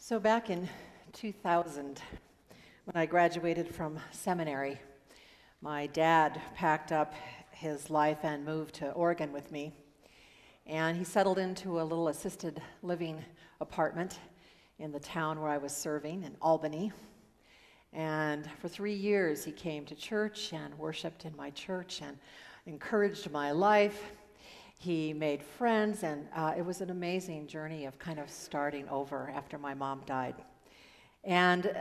So back in 2000, when I graduated from seminary, my dad packed up his life and moved to Oregon with me. And he settled into a little assisted living apartment in the town where I was serving in Albany. And for 3 years, he came to church and worshiped in my church and encouraged my life. He made friends, and it was an amazing journey of kind of starting over after my mom died. And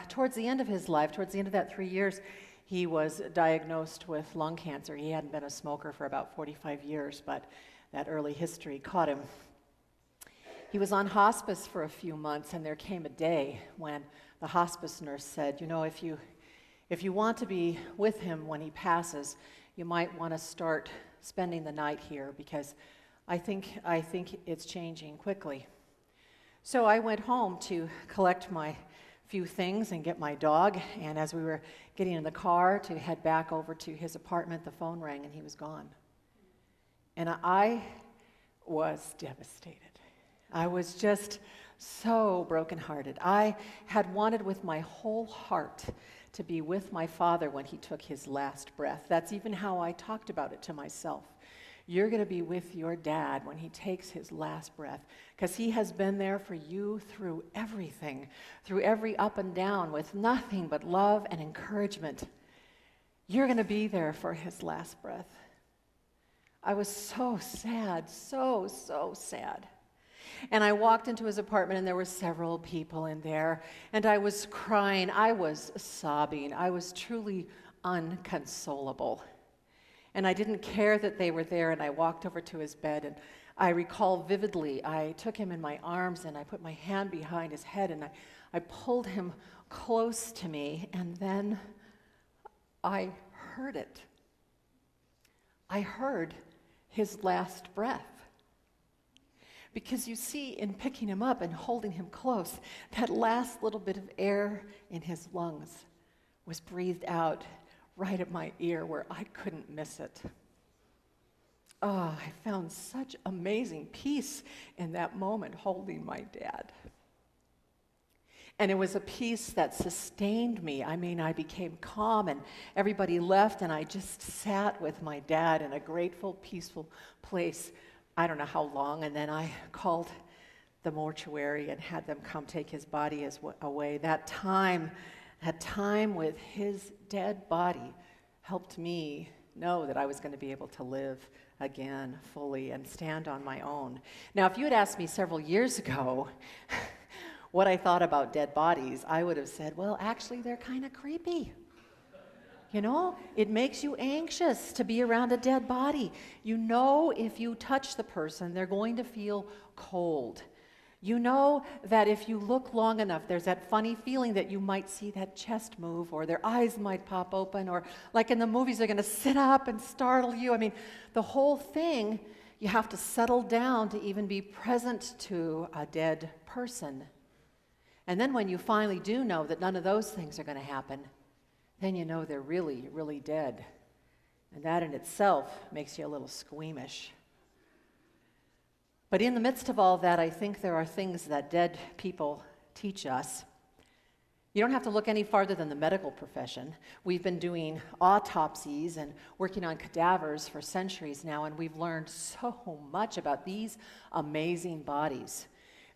towards the end of his life, towards the end of that 3 years, he was diagnosed with lung cancer. He hadn't been a smoker for about 45 years, but that early history caught him. He was on hospice for a few months, and there came a day when the hospice nurse said, if you want to be with him when he passes, you might want to start spending the night here, because I think it's changing quickly. So I went home to collect my few things and get my dog, and as we were getting in the car to head back over to his apartment, the phone rang and he was gone. And I was devastated. I was just so brokenhearted. I had wanted with my whole heart to be with my father when he took his last breath. That's even how I talked about it to myself. You're going to be with your dad when he takes his last breath, because he has been there for you through everything, through every up and down, with nothing but love and encouragement. You're going to be there for his last breath. I was so sad, so sad. And I walked into his apartment, and there were several people in there, and I was crying, I was sobbing, I was truly unconsolable. And I didn't care that they were there, and I walked over to his bed, and I recall vividly, I took him in my arms, and I put my hand behind his head, and I pulled him close to me, and then I heard it. I heard his last breath. Because you see, in picking him up and holding him close, that last little bit of air in his lungs was breathed out right at my ear where I couldn't miss it. Oh, I found such amazing peace in that moment holding my dad. And it was a peace that sustained me. I mean, I became calm, and everybody left, and I just sat with my dad in a grateful, peaceful place. I don't know how long, and then I called the mortuary and had them come take his body away. That time with his dead body helped me know that I was going to be able to live again fully and stand on my own. Now, if you had asked me several years ago what I thought about dead bodies, I would have said, well, actually, they're kind of creepy. It makes you anxious to be around a dead body. If you touch the person, they're going to feel cold. That if you look long enough, there's that funny feeling that you might see that chest move, or their eyes might pop open, or like in the movies, they're going to sit up and startle you. I mean, the whole thing, you have to settle down to even be present to a dead person. And then when you finally do know that none of those things are going to happen, then you know they're really, really dead. And that in itself makes you a little squeamish. But in the midst of all that, I think there are things that dead people teach us. You don't have to look any farther than the medical profession. We've been doing autopsies and working on cadavers for centuries now, and we've learned so much about these amazing bodies,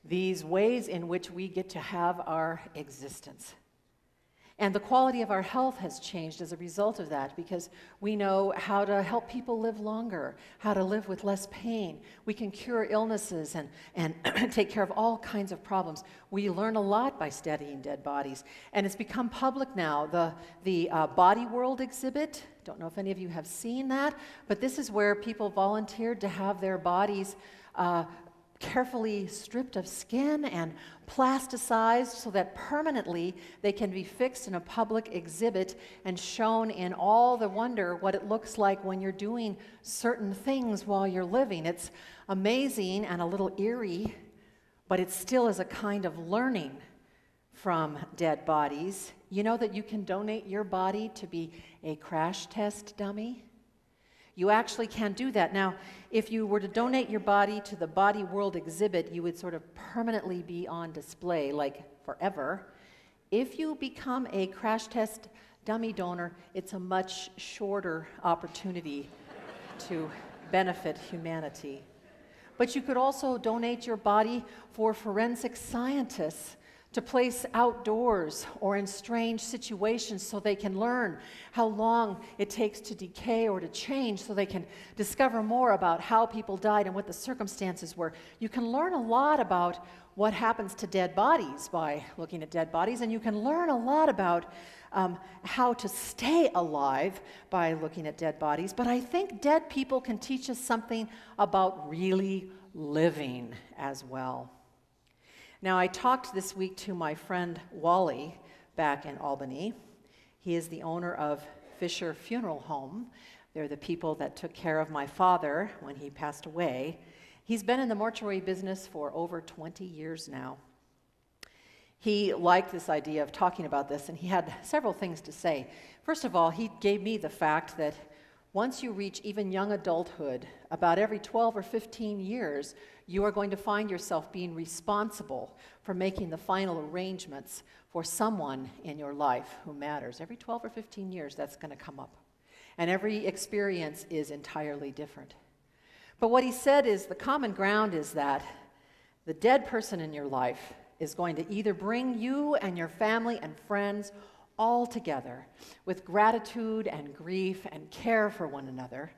these ways in which we get to have our existence. And the quality of our health has changed as a result of that, because we know how to help people live longer, how to live with less pain. We can cure illnesses and take care of all kinds of problems. We learn a lot by studying dead bodies. And it's become public now. The Body World exhibit, don't know if any of you have seen that, but this is where people volunteered to have their bodies carefully stripped of skin and plasticized so that permanently they can be fixed in a public exhibit and shown in all the wonder what it looks like when you're doing certain things while you're living. It's amazing and a little eerie, but it still is a kind of learning from dead bodies. You know that you can donate your body to be a crash test dummy? You actually can do that. Now, if you were to donate your body to the Body World exhibit, you would sort of permanently be on display, like forever. If you become a crash test dummy donor, it's a much shorter opportunity to benefit humanity. But you could also donate your body for forensic scientists to place outdoors or in strange situations so they can learn how long it takes to decay or to change, so they can discover more about how people died and what the circumstances were. You can learn a lot about what happens to dead bodies by looking at dead bodies, and you can learn a lot about how to stay alive by looking at dead bodies. But I think dead people can teach us something about really living as well. Now, I talked this week to my friend Wally back in Albany. He is the owner of Fisher Funeral Home. They're the people that took care of my father when he passed away. He's been in the mortuary business for over 20 years now. He liked this idea of talking about this, and he had several things to say. First of all, he gave me the fact that once you reach even young adulthood, about every 12 or 15 years, you are going to find yourself being responsible for making the final arrangements for someone in your life who matters. Every 12 or 15 years, that's going to come up. And every experience is entirely different. But what he said is the common ground is that the dead person in your life is going to either bring you and your family and friends all together with gratitude and grief and care for one another,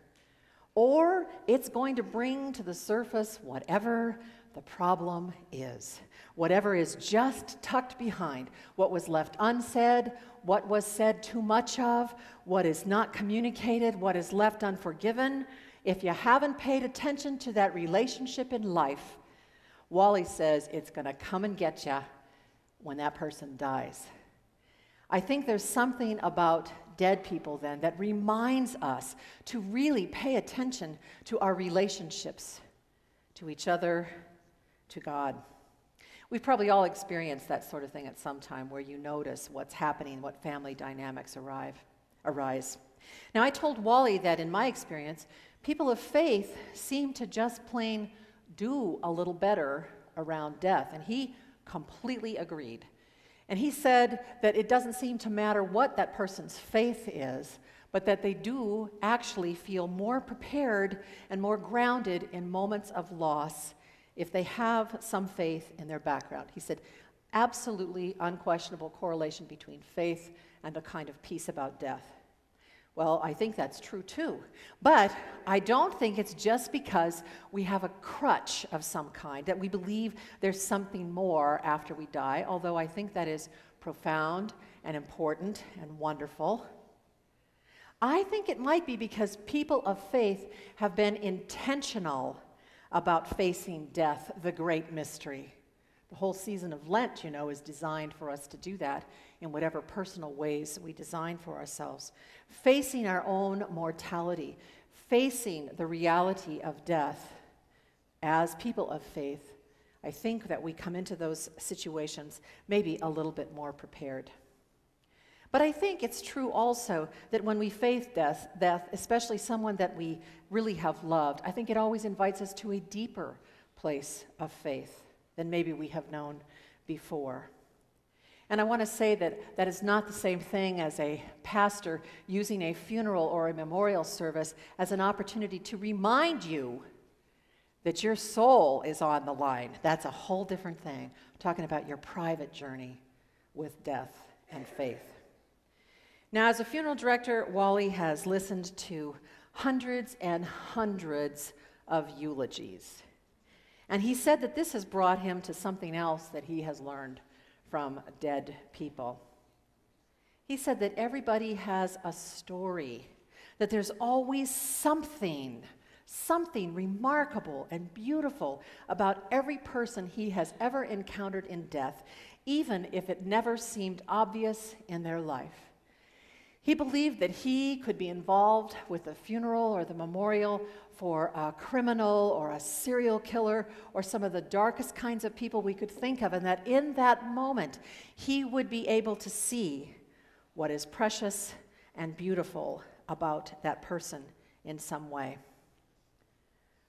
or it's going to bring to the surface whatever the problem is, whatever is just tucked behind, what was left unsaid, what was said too much of, what is not communicated, what is left unforgiven. If you haven't paid attention to that relationship in life, Wally says it's going to come and get you when that person dies. I think there's something about dead people then that reminds us to really pay attention to our relationships, to each other, to God. We've probably all experienced that sort of thing at some time where you notice what's happening, what family dynamics arise. Now, I told Wally that in my experience, people of faith seem to just plain do a little better around death, and he completely agreed. And he said that it doesn't seem to matter what that person's faith is, but that they do actually feel more prepared and more grounded in moments of loss if they have some faith in their background. He said, absolutely unquestionable correlation between faith and a kind of peace about death. Well, I think that's true too. But I don't think it's just because we have a crutch of some kind, that we believe there's something more after we die, although I think that is profound and important and wonderful. I think it might be because people of faith have been intentional about facing death, the great mystery. The whole season of Lent, is designed for us to do that in whatever personal ways we design for ourselves. Facing our own mortality, facing the reality of death as people of faith, I think that we come into those situations maybe a little bit more prepared. But I think it's true also that when we face death, especially someone that we really have loved, I think it always invites us to a deeper place of faith than maybe we have known before. And I want to say that that is not the same thing as a pastor using a funeral or a memorial service as an opportunity to remind you that your soul is on the line. That's a whole different thing. I'm talking about your private journey with death and faith. Now, as a funeral director, Wally has listened to hundreds and hundreds of eulogies. And he said that this has brought him to something else that he has learned from dead people. He said that everybody has a story, that there's always something remarkable and beautiful about every person he has ever encountered in death, even if it never seemed obvious in their life. He believed that he could be involved with the funeral or the memorial for a criminal or a serial killer or some of the darkest kinds of people we could think of, and that in that moment he would be able to see what is precious and beautiful about that person in some way.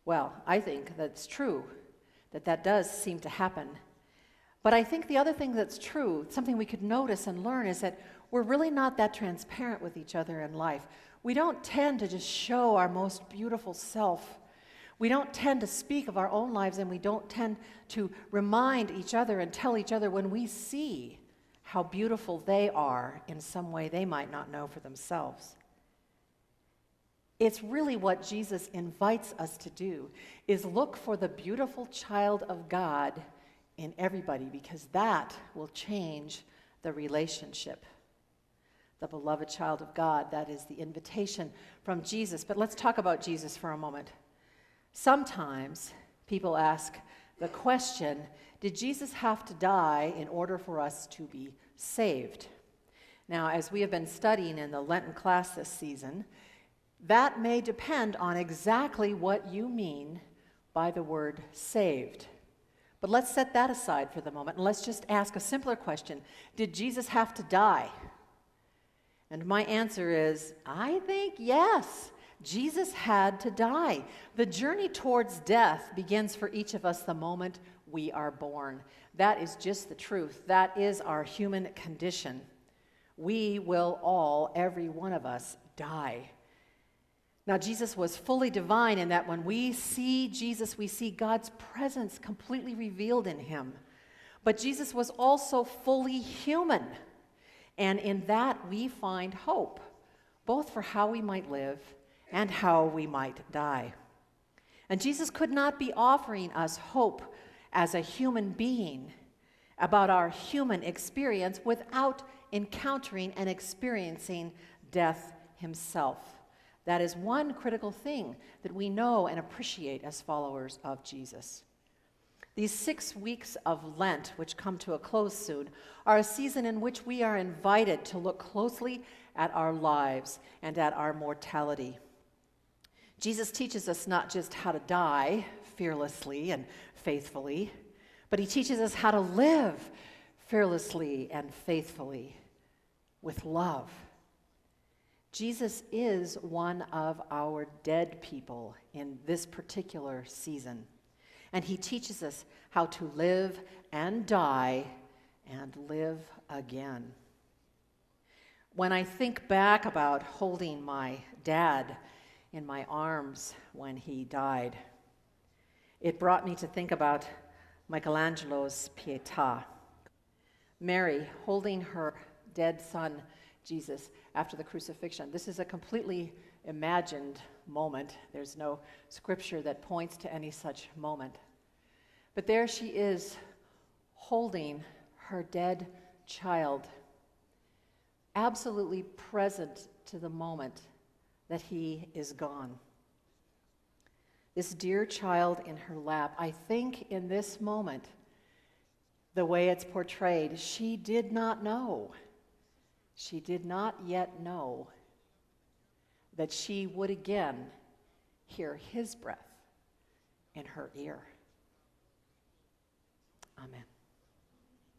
Well, I think that's true, that does seem to happen. But I think the other thing that's true, something we could notice and learn, is that we're really not that transparent with each other in life. We don't tend to just show our most beautiful self. We don't tend to speak of our own lives, and we don't tend to remind each other and tell each other when we see how beautiful they are in some way they might not know for themselves. It's really what Jesus invites us to do, is look for the beautiful child of God in everybody, because that will change the relationship. The beloved child of God, that is the invitation from Jesus. But let's talk about Jesus for a moment. Sometimes people ask the question, did Jesus have to die in order for us to be saved? Now, as we have been studying in the Lenten class this season, that may depend on exactly what you mean by the word saved. But let's set that aside for the moment, and let's just ask a simpler question. Did Jesus have to die? And my answer is, I think yes. Jesus had to die. The journey towards death begins for each of us the moment we are born. That is just the truth. That is our human condition. We will all, every one of us, die. Now, Jesus was fully divine in that when we see Jesus, we see God's presence completely revealed in him. But Jesus was also fully human. And in that, we find hope, both for how we might live and how we might die. And Jesus could not be offering us hope as a human being about our human experience without encountering and experiencing death himself. That is one critical thing that we know and appreciate as followers of Jesus. These 6 weeks of Lent, which come to a close soon, are a season in which we are invited to look closely at our lives and at our mortality. Jesus teaches us not just how to die fearlessly and faithfully, but he teaches us how to live fearlessly and faithfully with love. Jesus is one of our dead people in this particular season, and he teaches us how to live and die and live again. When I think back about holding my dad in my arms when he died, it brought me to think about Michelangelo's Pietà. Mary holding her dead son, Jesus, after the crucifixion. This is a completely imagined moment. There's no scripture that points to any such moment. But there she is, holding her dead child, absolutely present to the moment that he is gone. This dear child in her lap, I think in this moment, the way it's portrayed, she did not know. She did not yet know that she would again hear his breath in her ear. Amen.